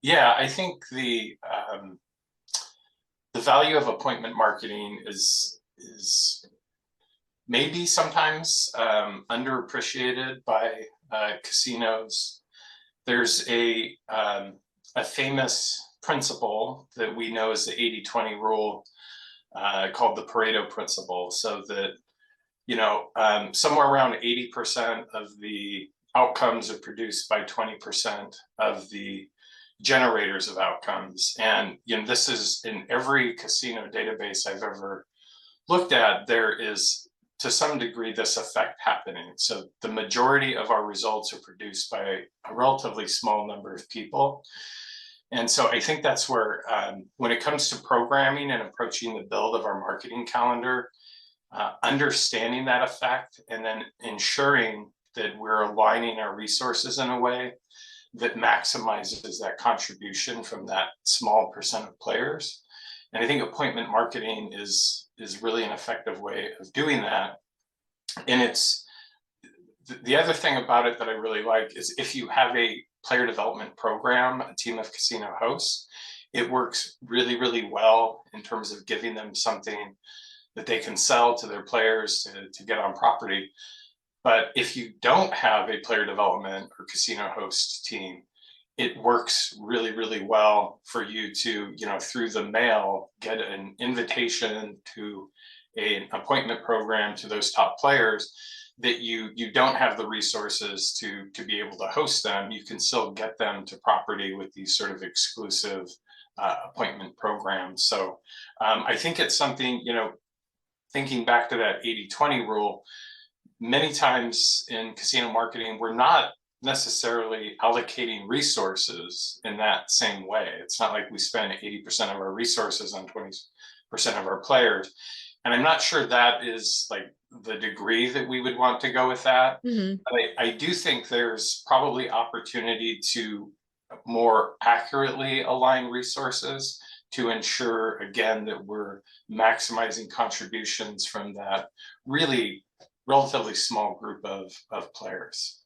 Yeah, I think the value of appointment marketing is maybe sometimes underappreciated by casinos. There's a famous principle that we know as the 80-20 rule, called the Pareto principle. So that, somewhere around 80% of the outcomes are produced by 20% of the generators of outcomes. And this is in every casino database I've ever looked at. There is, to some degree, this effect happening. So the majority of our results are produced by a relatively small number of people. And so I think that's where, when it comes to programming and approaching the build of our marketing calendar, understanding that effect and then ensuring that we're aligning our resources in a way that maximizes that contribution from that small percent of players. And I think appointment marketing is really an effective way of doing that. And it's the other thing about it that I really like is if you have a player development program, a team of casino hosts, it works really, really well in terms of giving them something that they can sell to their players to get on property. But if you don't have a player development or casino host team, it works really, really well for you to, through the mail, get an invitation to an appointment program to those top players that you don't have the resources to be able to host them. You can still get them to property with these sort of exclusive appointment programs. So I think it's something, thinking back to that 80-20 rule, many times in casino marketing, we're not necessarily allocating resources in that same way. It's not like we spend 80% of our resources on 20% of our players. And I'm not sure that is like the degree that we would want to go with that. Mm-hmm. But I do think there's probably opportunity to more accurately align resources to ensure, again, that we're maximizing contributions from that really relatively small group of players.